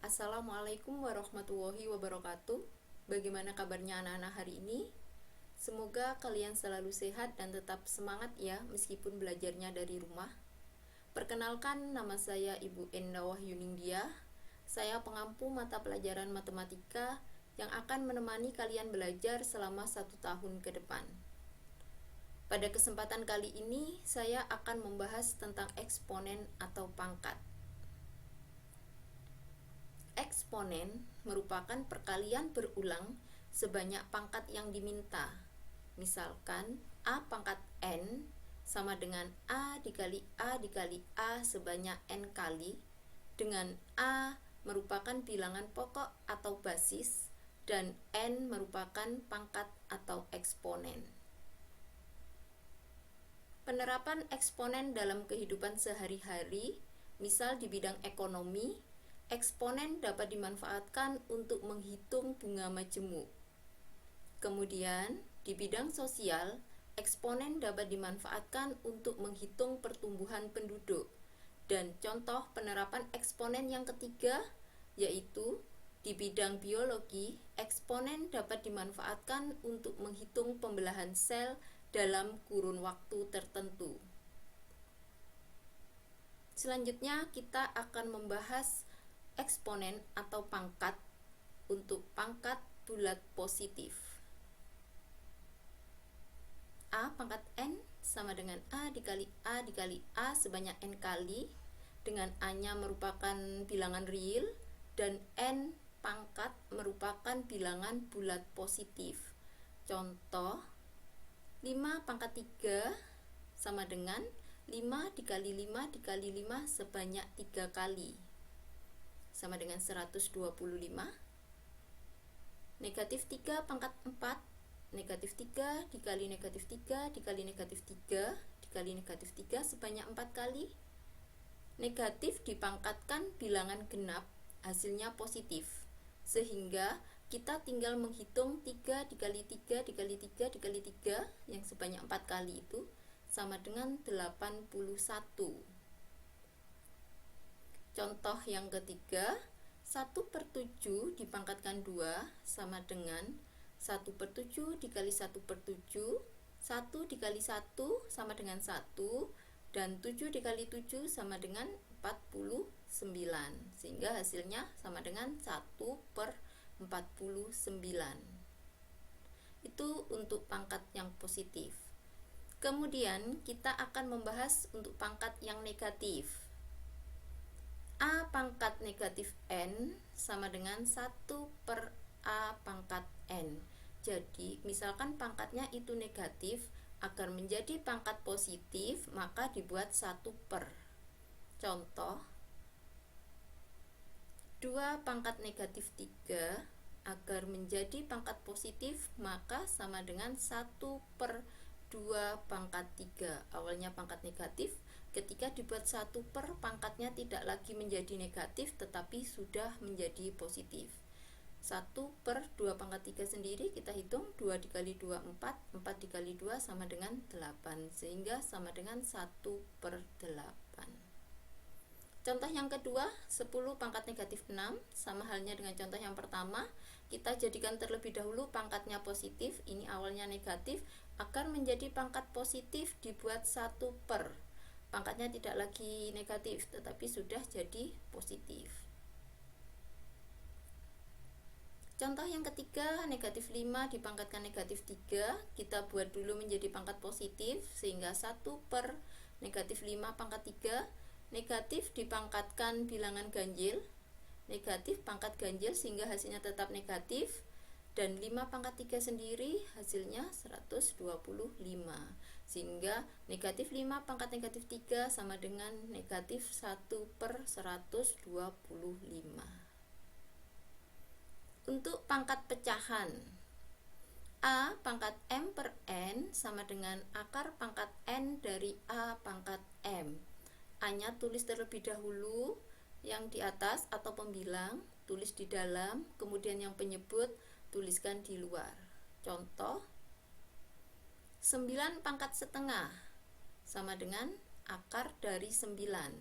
Assalamualaikum warahmatullahi wabarakatuh. Bagaimana kabarnya anak-anak hari ini? Semoga kalian selalu sehat dan tetap semangat ya meskipun belajarnya dari rumah. Perkenalkan, nama saya Ibu Endawah Yuningdia. Saya pengampu mata pelajaran matematika yang akan menemani kalian belajar selama 1 tahun ke depan. Pada kesempatan kali ini, saya akan membahas tentang eksponen atau pangkat. Eksponen merupakan perkalian berulang sebanyak pangkat yang diminta. Misalkan A pangkat N sama dengan A dikali A dikali A sebanyak N kali, dengan A merupakan bilangan pokok atau basis dan N merupakan pangkat atau eksponen. Penerapan eksponen dalam kehidupan sehari-hari, misal di bidang ekonomi, eksponen dapat dimanfaatkan untuk menghitung bunga majemuk. Kemudian, di bidang sosial, eksponen dapat dimanfaatkan untuk menghitung pertumbuhan penduduk. Dan contoh penerapan eksponen yang ketiga, yaitu di bidang biologi, eksponen dapat dimanfaatkan untuk menghitung pembelahan sel dalam kurun waktu tertentu. Selanjutnya, kita akan membahas eksponen atau pangkat untuk pangkat bulat positif. A pangkat N sama dengan A dikali A dikali A sebanyak N kali, dengan A-nya merupakan bilangan real dan N pangkat merupakan bilangan bulat positif. Contoh, 5 pangkat 3 sama dengan 5 dikali 5 dikali 5 sebanyak 3 kali, sama dengan 125. Negatif 3 pangkat 4, negatif 3 dikali negatif 3 dikali negatif 3 dikali negatif 3 sebanyak 4 kali. Negatif dipangkatkan bilangan genap, hasilnya positif, sehingga kita tinggal menghitung 3 dikali 3 dikali 3 dikali 3 yang sebanyak 4 kali itu sama dengan 81. Contoh yang ketiga, 1/7 dipangkatkan 2 sama dengan 1/7 dikali 1/7, 1 dikali 1 sama dengan 1, dan 7 dikali 7 sama dengan 49, sehingga hasilnya sama dengan 1/49. Itu untuk pangkat yang positif. Kemudian kita akan membahas untuk pangkat yang negatif. A pangkat negatif N sama dengan 1/A pangkat N. Jadi misalkan pangkatnya itu negatif, agar menjadi pangkat positif maka dibuat 1/. Contoh, 2 pangkat negatif 3, agar menjadi pangkat positif maka sama dengan 1/2 pangkat 3. Awalnya pangkat negatif, ketika dibuat 1/, pangkatnya tidak lagi menjadi negatif tetapi sudah menjadi positif. 1/2 pangkat 3 sendiri kita hitung, 2 dikali 2 4, 4 dikali 2 sama dengan 8, sehingga sama dengan 1/8. Contoh yang kedua, 10 pangkat negatif 6, sama halnya dengan contoh yang pertama. Kita jadikan terlebih dahulu pangkatnya positif, ini awalnya negatif, agar menjadi pangkat positif dibuat 1/. Pangkatnya tidak lagi negatif tetapi sudah jadi positif. Contoh yang ketiga, negatif 5 dipangkatkan negatif 3, kita buat dulu menjadi pangkat positif, sehingga 1/. Negatif 5 pangkat 3, negatif dipangkatkan bilangan ganjil, negatif pangkat ganjil sehingga hasilnya tetap negatif, dan 5 pangkat 3 sendiri hasilnya 125, sehingga negatif 5 pangkat negatif 3 sama dengan negatif 1/125. Untuk pangkat pecahan, A pangkat M per N sama dengan akar pangkat N dari A pangkat M. A-nya tulis terlebih dahulu yang di atas atau pembilang, tulis di dalam, kemudian yang penyebut tuliskan di luar. Contoh, 9 pangkat setengah sama dengan akar dari 9.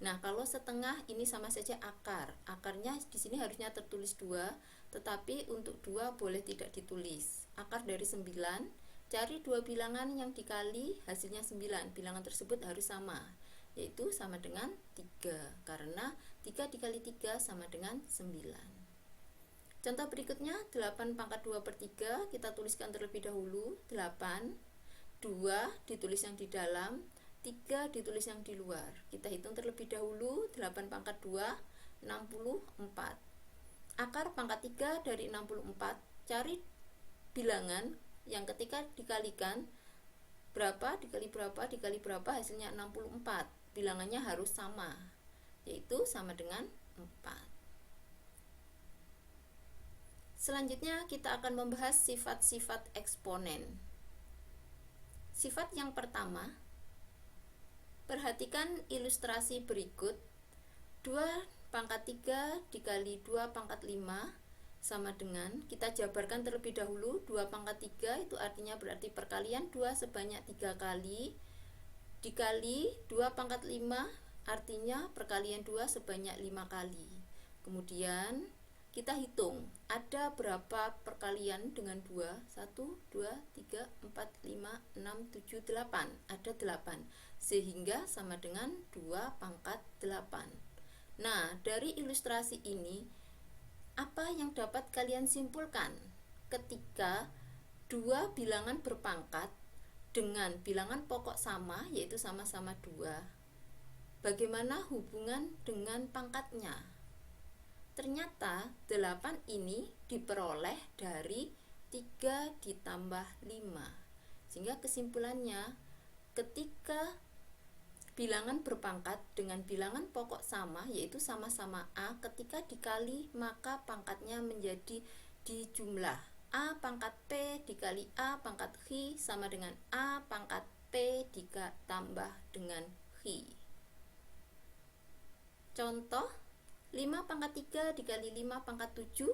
Nah, kalau setengah ini sama saja akar. Akarnya di sini harusnya tertulis 2, tetapi untuk 2 boleh tidak ditulis. Akar dari 9, cari 2 bilangan yang dikali hasilnya 9. Bilangan tersebut harus sama, yaitu sama dengan 3, karena 3 dikali 3 sama dengan 9. Contoh berikutnya, 8 pangkat 2 per 3, kita tuliskan terlebih dahulu. 8, 2 ditulis yang di dalam, 3 ditulis yang di luar. Kita hitung terlebih dahulu. 8 pangkat 2, 64. Akar pangkat 3 dari 64, cari bilangan yang ketika dikalikan berapa dikali berapa dikali berapa hasilnya 64. Bilangannya harus sama, yaitu sama dengan 4. Selanjutnya kita akan membahas sifat-sifat eksponen. Sifat yang pertama, perhatikan ilustrasi berikut. 2 pangkat 3 dikali 2 pangkat 5 sama dengan, kita jabarkan terlebih dahulu. 2 pangkat 3 itu artinya berarti perkalian 2 sebanyak 3 kali, dikali 2 pangkat 5 artinya perkalian 2 sebanyak 5 kali. Kemudian kita hitung ada berapa perkalian dengan 2. 1, 2, 3, 4, 5, 6, 7, 8. Ada 8, sehingga sama dengan 2 pangkat 8. Nah, dari ilustrasi ini, apa yang dapat kalian simpulkan ketika 2 bilangan berpangkat dengan bilangan pokok sama, yaitu sama-sama 2? Bagaimana hubungan dengan pangkatnya? Ternyata 8 ini diperoleh dari 3 ditambah 5. Sehingga kesimpulannya, ketika bilangan berpangkat dengan bilangan pokok sama, yaitu sama-sama A, ketika dikali maka pangkatnya menjadi dijumlah. A pangkat P dikali A pangkat Hi sama dengan A pangkat P ditambah dengan Hi. Contoh, 5 pangkat 3 dikali 5 pangkat 7,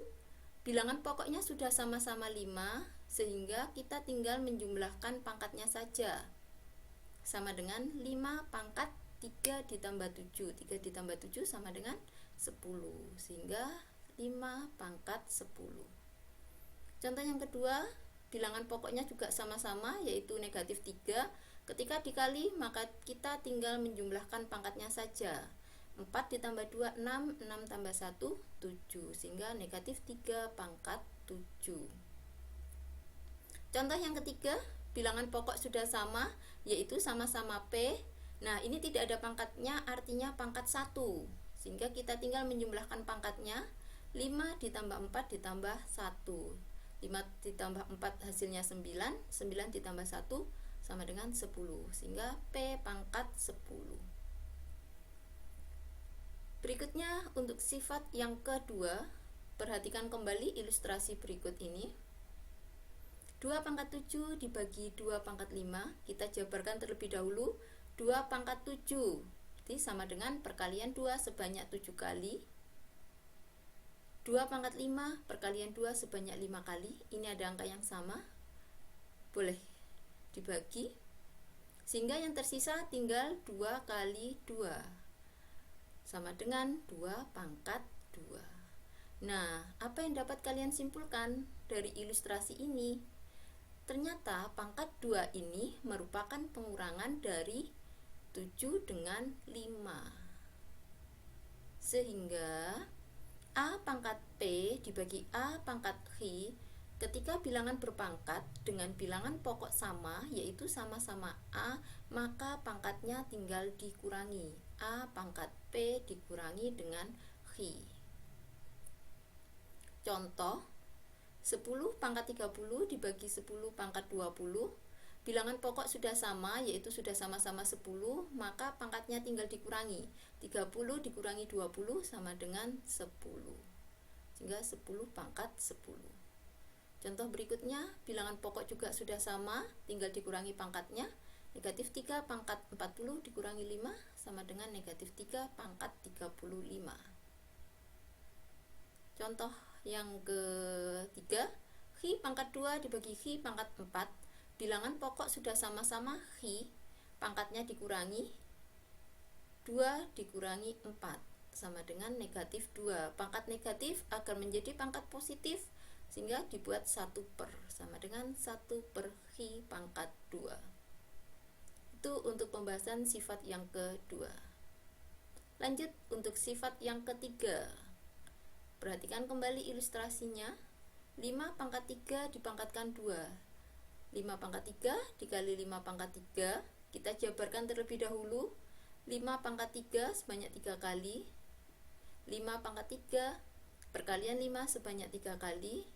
bilangan pokoknya sudah sama-sama 5, sehingga kita tinggal menjumlahkan pangkatnya saja. Sama dengan 5 pangkat 3 ditambah 7. 3 ditambah 7 sama dengan 10, sehingga 5 pangkat 10. Contoh yang kedua, bilangan pokoknya juga sama-sama, yaitu negatif 3. Ketika dikali maka kita tinggal menjumlahkan pangkatnya saja. 4 ditambah 2, 6, 6 tambah 1, 7, sehingga negatif 3 pangkat 7. Contoh yang ketiga, bilangan pokok sudah sama, yaitu sama-sama P. Nah, ini tidak ada pangkatnya, artinya pangkat 1, sehingga kita tinggal menjumlahkan pangkatnya. 5 ditambah 4 ditambah 1. 5 ditambah 4 hasilnya 9, 9 ditambah 1 sama dengan 10, sehingga P pangkat 10. Berikutnya untuk sifat yang kedua, perhatikan kembali ilustrasi berikut ini. 2 pangkat 7 dibagi 2 pangkat 5, kita jabarkan terlebih dahulu. 2 pangkat 7 jadi sama dengan perkalian 2 sebanyak 7 kali. 2 pangkat 5 perkalian 2 sebanyak 5 kali. Ini ada angka yang sama, boleh dibagi, sehingga yang tersisa tinggal 2 kali 2 sama dengan 2 pangkat 2. Nah, apa yang dapat kalian simpulkan dari ilustrasi ini? Ternyata pangkat 2 ini merupakan pengurangan dari 7 dengan 5. Sehingga A pangkat P dibagi A pangkat Hi, ketika bilangan berpangkat dengan bilangan pokok sama, yaitu sama-sama A, maka pangkatnya tinggal dikurangi. A pangkat P dikurangi dengan Hi. Contoh, 10 pangkat 30 dibagi 10 pangkat 20, bilangan pokok sudah sama, yaitu sudah sama-sama 10, maka pangkatnya tinggal dikurangi. 30 dikurangi 20 sama dengan 10, sehingga 10 pangkat 10. Contoh berikutnya, bilangan pokok juga sudah sama, tinggal dikurangi pangkatnya. Negatif 3 pangkat 40 dikurangi 5 sama dengan negatif 3 pangkat 35. Contoh yang ketiga, Hi pangkat 2 dibagi Hi pangkat 4, bilangan pokok sudah sama-sama Hi, pangkatnya dikurangi. 2 dikurangi 4 sama dengan negatif 2. Pangkat negatif agar menjadi pangkat positif sehingga dibuat 1 per sama dengan 1 per hi pangkat 2. Itu untuk pembahasan sifat yang kedua. Lanjut untuk sifat yang ketiga. Perhatikan kembali ilustrasinya. 5 pangkat 3 dipangkatkan 2. 5 pangkat 3 dikali 5 pangkat 3. Kita jabarkan terlebih dahulu. 5 pangkat 3 sebanyak 3 kali. 5 pangkat 3 perkalian 5 sebanyak 3 kali.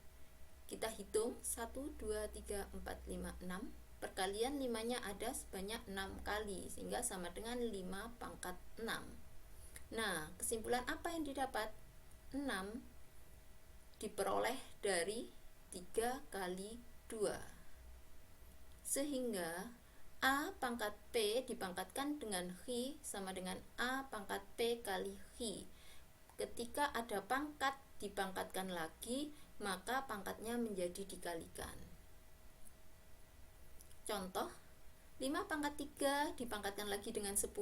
Kita hitung 1, 2, 3, 4, 5, 6. Perkalian 5-nya ada sebanyak 6 kali sehingga sama dengan 5 pangkat 6. Nah, kesimpulan apa yang didapat? 6 diperoleh dari 3 kali 2. Sehingga A pangkat P dipangkatkan dengan hi sama dengan A pangkat P kali hi. Ketika ada pangkat dipangkatkan lagi, maka pangkatnya menjadi dikalikan. Contoh, 5 pangkat 3 dipangkatkan lagi dengan 10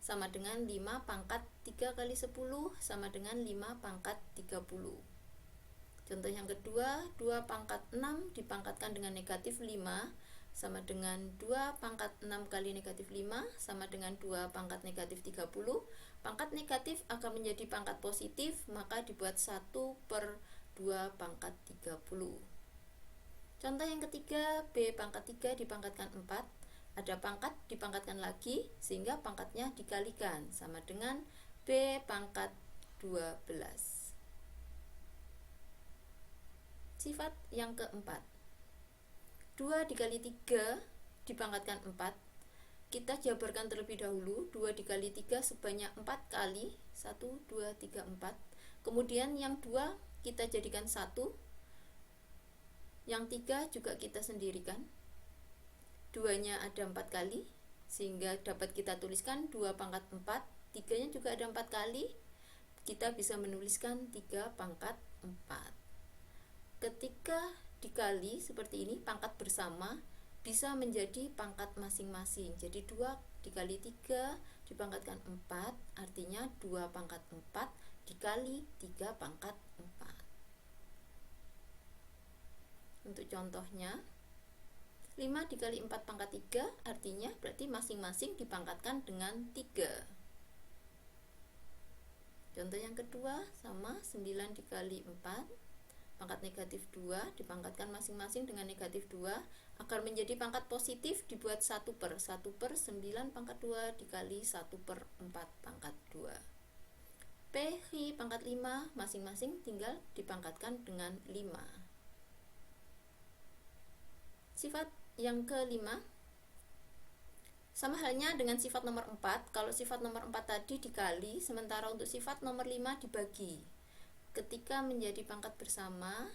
sama dengan 5 pangkat 3 kali 10 sama dengan 5 pangkat 30. Contoh yang kedua, 2 pangkat 6 dipangkatkan dengan negatif 5 sama dengan 2 pangkat 6 kali negatif 5 sama dengan 2 pangkat negatif 30. Pangkat negatif akan menjadi pangkat positif, maka dibuat 1 per 2 pangkat 30. Contoh yang ketiga, B pangkat 3 dipangkatkan 4. Ada pangkat dipangkatkan lagi sehingga pangkatnya dikalikan sama dengan B pangkat 12. Sifat yang keempat, 2 dikali 3 dipangkatkan 4. Kita jabarkan terlebih dahulu. 2 dikali 3 sebanyak 4 kali. 1, 2, 3, 4. Kemudian yang 2 kita jadikan 1. Yang 3 juga kita sendirikan. 2-nya ada 4 kali sehingga dapat kita tuliskan 2 pangkat 4. 3-nya juga ada 4 kali. Kita bisa menuliskan 3 pangkat 4. Ketika dikali seperti ini, pangkat bersama bisa menjadi pangkat masing-masing. Jadi 2 dikali 3 dipangkatkan 4, artinya 2 pangkat 4 dikali 3 pangkat 4. Untuk contohnya, 5 dikali 4 pangkat 3 artinya berarti masing-masing dipangkatkan dengan 3. Contoh yang kedua sama, 9 dikali 4 pangkat negatif 2 dipangkatkan masing-masing dengan negatif 2. Agar menjadi pangkat positif dibuat 1 per 9 pangkat 2 dikali 1 per 4 pangkat 2. P, hi pangkat 5 masing-masing tinggal dipangkatkan dengan 5. Sifat yang kelima, sama halnya dengan sifat nomor 4. Kalau sifat nomor 4 tadi dikali, sementara untuk sifat nomor 5 dibagi. Ketika menjadi pangkat bersama,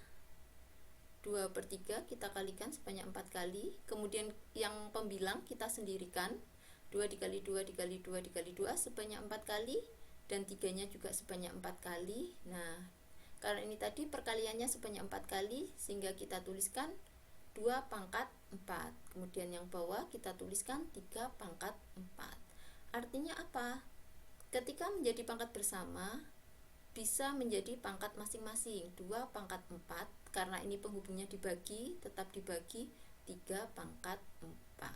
2 per 3 kita kalikan sebanyak 4 kali. Kemudian yang pembilang kita sendirikan. 2 dikali 2 dikali 2 dikali 2 sebanyak 4 kali. Dan 3-nya juga sebanyak 4 kali. Nah, karena ini tadi perkaliannya sebanyak 4 kali, sehingga kita tuliskan 2 pangkat 4. Kemudian yang bawah kita tuliskan 3 pangkat 4. Artinya apa? Ketika menjadi pangkat bersama, bisa menjadi pangkat masing-masing. 2 pangkat 4, karena ini penghubungnya dibagi, tetap dibagi 3 pangkat 4.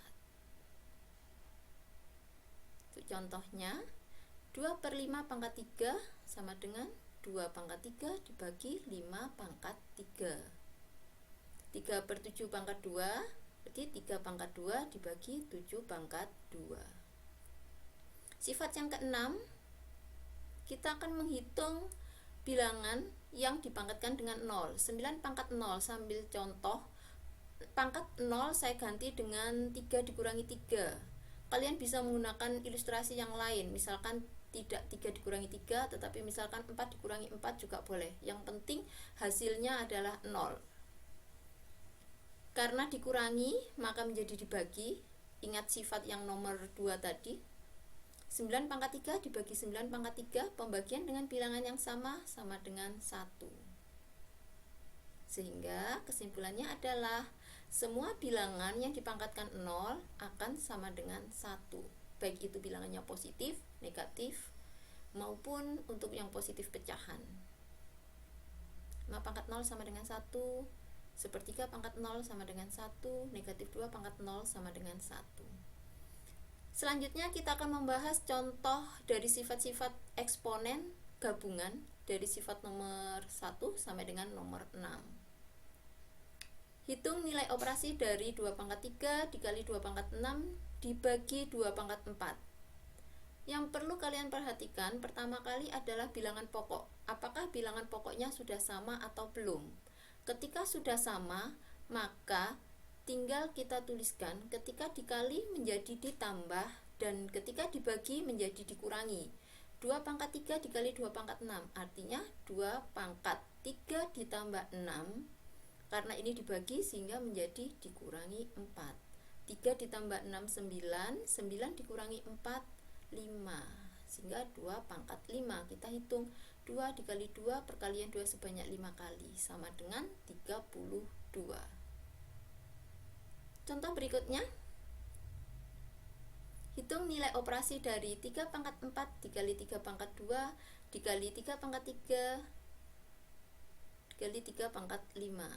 Untuk contohnya, 2 per 5 pangkat 3 sama dengan 2 pangkat 3 dibagi 5 pangkat 3. 3 per 7 pangkat 2, berarti 3 pangkat 2 dibagi 7 pangkat 2. Sifat yang keenam, kita akan menghitung bilangan yang dipangkatkan dengan 0. 9 pangkat 0, sambil contoh, pangkat 0 saya ganti dengan 3 dikurangi 3. Kalian bisa menggunakan ilustrasi yang lain, misalkan tidak 3 dikurangi 3, tetapi misalkan 4 dikurangi 4 juga boleh. Yang penting hasilnya adalah 0. Karena dikurangi, maka menjadi dibagi. Ingat sifat yang nomor 2 tadi. 9 pangkat 3 dibagi 9 pangkat 3, pembagian dengan bilangan yang sama dengan 1. Sehingga kesimpulannya adalah semua bilangan yang dipangkatkan 0 akan sama dengan 1. baik itu bilangannya positif, negatif, maupun untuk yang positif pecahan. 5 pangkat 0 sama dengan 1, sepertiga pangkat 0 sama dengan 1, negatif 2 pangkat 0 sama dengan 1. Selanjutnya kita akan membahas contoh dari sifat-sifat eksponen gabungan dari sifat nomor 1 sampai dengan nomor 6. Hitung nilai operasi dari 2 pangkat 3 dikali 2 pangkat 6 dibagi 2 pangkat 4. Yang perlu kalian perhatikan pertama kali adalah bilangan pokok. Apakah bilangan pokoknya sudah sama atau belum? Ketika sudah sama, maka tinggal kita tuliskan ketika dikali menjadi ditambah dan ketika dibagi menjadi dikurangi. 2 pangkat 3 dikali 2 pangkat 6 artinya 2 pangkat 3 ditambah 6, karena ini dibagi sehingga menjadi dikurangi 4. 3 ditambah 6 9, 9 dikurangi 4 5, sehingga 2 pangkat 5. Kita hitung 2 dikali 2 perkalian 2 sebanyak 5 kali sama dengan 32. Contoh berikutnya, hitung nilai operasi dari 3 pangkat 4 dikali 3 pangkat 2 dikali 3 pangkat 3 dikali 3 pangkat 5.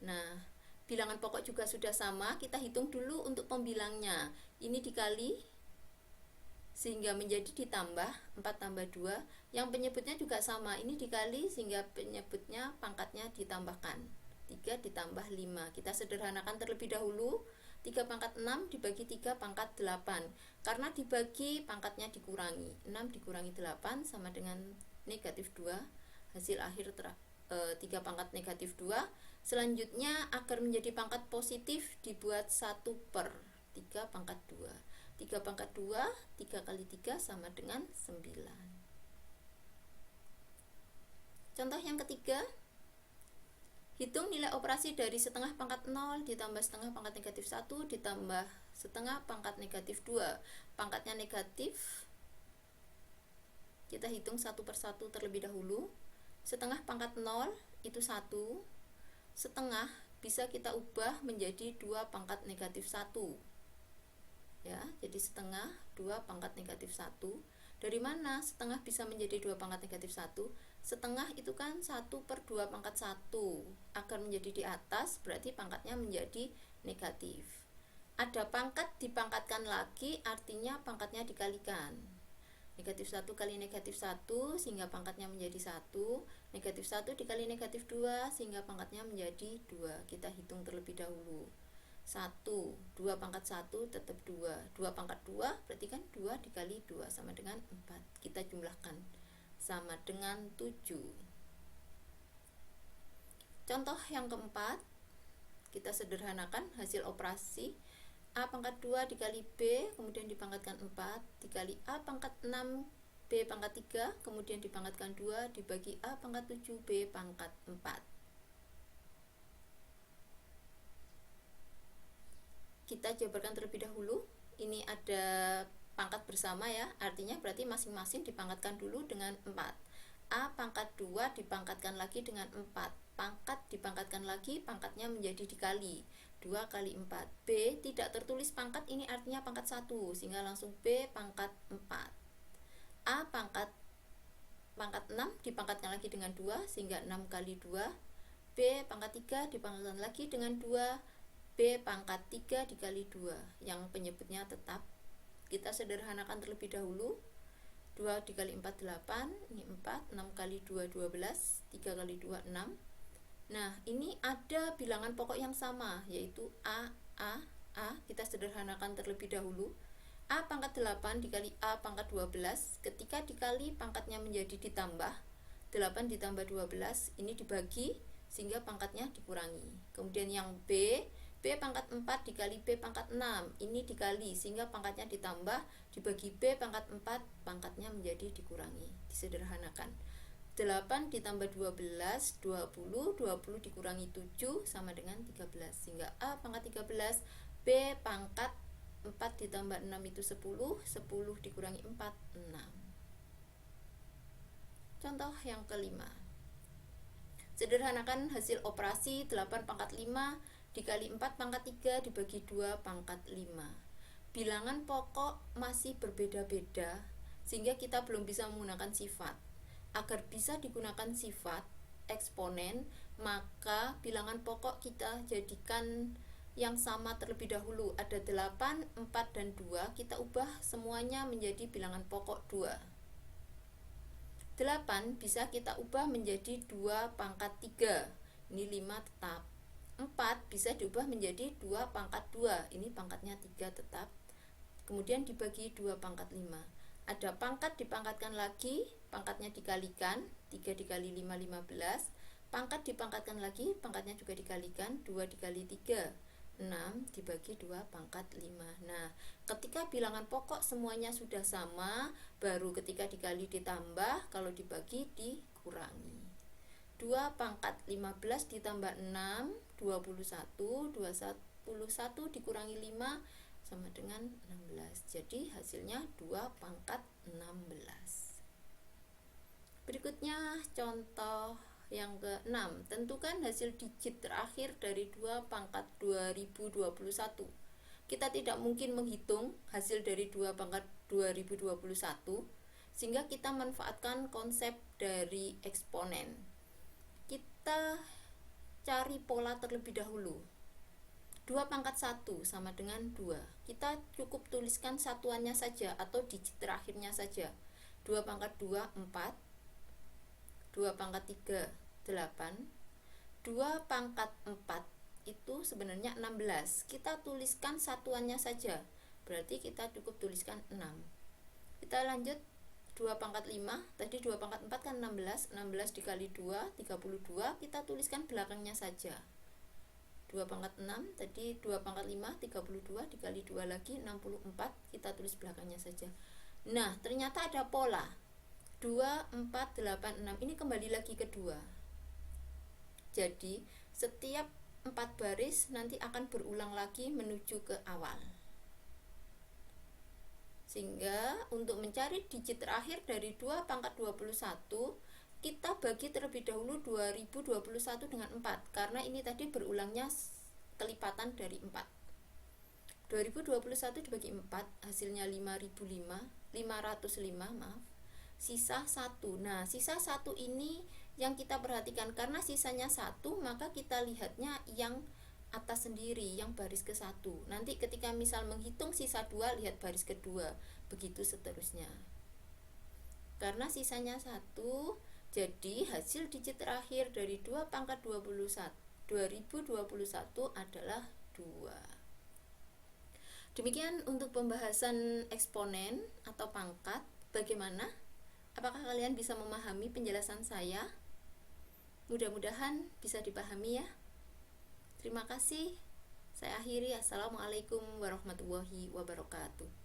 Nah, bilangan pokok juga sudah sama, kita hitung dulu untuk pembilangnya. Ini dikali sehingga menjadi ditambah 4 tambah 2. Yang penyebutnya juga sama, ini dikali sehingga penyebutnya pangkatnya ditambahkan. 3 ditambah 5. Kita sederhanakan terlebih dahulu. 3 pangkat 6 dibagi 3 pangkat 8. Karena dibagi pangkatnya dikurangi. 6 dikurangi 8 sama dengan negatif 2. Hasil akhir 3 pangkat negatif 2. Selanjutnya agar menjadi pangkat positif dibuat 1 per 3 pangkat 2. 3 pangkat 2, 3 kali 3 sama dengan 9. Contoh yang ketiga, hitung nilai operasi dari setengah pangkat 0 ditambah setengah pangkat negatif 1 ditambah setengah pangkat negatif 2. Pangkatnya negatif, kita hitung satu per satu terlebih dahulu. Setengah pangkat 0 itu 1, setengah bisa kita ubah menjadi 2 pangkat negatif 1. Ya, jadi setengah 2 pangkat negatif 1. Dari mana setengah bisa menjadi 2 pangkat negatif 1? Setengah itu kan 1 per 2 pangkat 1. Agar menjadi di atas berarti pangkatnya menjadi negatif. Ada pangkat dipangkatkan lagi, artinya pangkatnya dikalikan. Negatif 1 kali negatif 1 sehingga pangkatnya menjadi 1. Negatif 1 dikali negatif 2 sehingga pangkatnya menjadi 2. Kita hitung terlebih dahulu. 1, 2 pangkat 1 tetap 2. 2 pangkat 2 berarti kan 2 dikali 2 sama dengan 4. Kita jumlahkan sama dengan 7. Contoh yang keempat, kita sederhanakan hasil operasi. A pangkat 2 dikali B kemudian dipangkatkan 4 dikali A pangkat 6 B pangkat 3 kemudian dipangkatkan 2 dibagi A pangkat 7 B pangkat 4. Kita jabarkan terlebih dahulu. Ini ada pangkat bersama ya, artinya berarti masing-masing dipangkatkan dulu dengan 4. A pangkat 2 dipangkatkan lagi dengan 4. Pangkat dipangkatkan lagi, pangkatnya menjadi dikali 2 kali 4. B tidak tertulis pangkat, ini artinya pangkat 1 sehingga langsung B pangkat 4. A pangkat 6 dipangkatkan lagi dengan 2 sehingga 6 kali 2. B pangkat 3 dipangkatkan lagi dengan 2. B pangkat 3 dikali 2 yang penyebutnya tetap. Kita sederhanakan terlebih dahulu. 2 dikali 4 8, ini 4, 6 kali 2 12, 3 kali 2 6. Nah, ini ada bilangan pokok yang sama, yaitu A. Kita sederhanakan terlebih dahulu. A pangkat 8 dikali A pangkat 12, ketika dikali pangkatnya menjadi ditambah. 8 ditambah 12, ini dibagi sehingga pangkatnya dikurangi. Kemudian yang B pangkat 4 dikali B pangkat 6, ini dikali sehingga pangkatnya ditambah, dibagi B pangkat 4, pangkatnya menjadi dikurangi. Disederhanakan. 8 ditambah 12, 20, 20 dikurangi 7 sama dengan 13, sehingga A pangkat 13, B pangkat 4 ditambah 6 itu 10, 10 dikurangi 4, 6. Contoh yang kelima, sederhanakan hasil operasi 8 pangkat 5 dikali 4 pangkat 3 dibagi 2 pangkat 5. bilangan pokok masih berbeda-beda sehingga kita belum bisa menggunakan sifat. Agar bisa digunakan sifat eksponen, maka bilangan pokok kita jadikan yang sama terlebih dahulu. Ada 8, 4, dan 2, kita ubah semuanya menjadi bilangan pokok 2. 8 bisa kita ubah menjadi 2 pangkat 3, ini 5 tetap. 4 bisa diubah menjadi 2 pangkat 2, ini pangkatnya 3 tetap. Kemudian dibagi 2 pangkat 5. Ada pangkat dipangkatkan lagi, pangkatnya dikalikan, 3 dikali 5, 15. Pangkat dipangkatkan lagi, pangkatnya juga dikalikan, 2 dikali 3, 6 dibagi 2 pangkat 5. Nah, ketika bilangan pokok semuanya sudah sama, baru ketika dikali ditambah, kalau dibagi dikurangi. 2 pangkat 15 ditambah 6, 21, 21 dikurangi 5 sama dengan 16. Jadi hasilnya 2 pangkat 16. Berikutnya contoh yang ke-6. Tentukan hasil digit terakhir dari 2 pangkat 2021. Kita tidak mungkin menghitung hasil dari 2 pangkat 2021, sehingga kita manfaatkan konsep dari eksponen. Kita cari pola terlebih dahulu. 2 pangkat 1 sama dengan 2. Kita cukup tuliskan satuannya saja atau digit terakhirnya saja. 2 pangkat 2, 4. 2 pangkat 3, 8. 2 pangkat 4 itu sebenarnya 16. Kita tuliskan satuannya saja. Berarti kita cukup tuliskan 6. Kita lanjut 2 pangkat 5. Tadi 2 pangkat 4 kan 16. 16 dikali 2, 32. Kita tuliskan belakangnya saja. 2 pangkat 6, tadi 2 pangkat 5, 32 dikali 2 lagi 64, kita tulis belakangnya saja. Nah, ternyata ada pola 2, 4, 8, 6, ini kembali lagi ke 2. Jadi, setiap 4 baris nanti akan berulang lagi menuju ke awal. Sehingga untuk mencari digit terakhir dari 2 pangkat 21, kita bagi terlebih dahulu 2021 dengan 4, karena ini tadi berulangnya kelipatan dari 4. 2021 dibagi 4, hasilnya 505, maaf. Sisa 1. Nah, sisa 1 ini yang kita perhatikan, karena sisanya 1, maka kita lihatnya yang atas sendiri, yang baris ke-1. Nanti ketika misal menghitung sisa 2, lihat baris kedua, begitu seterusnya. Karena sisanya 1, jadi hasil digit terakhir dari 2 pangkat 2021 adalah 2. Demikian untuk pembahasan eksponen atau pangkat. Bagaimana? Apakah kalian bisa memahami penjelasan saya? Mudah-mudahan bisa dipahami ya. Terima kasih. Saya akhiri. Assalamualaikum warahmatullahi wabarakatuh.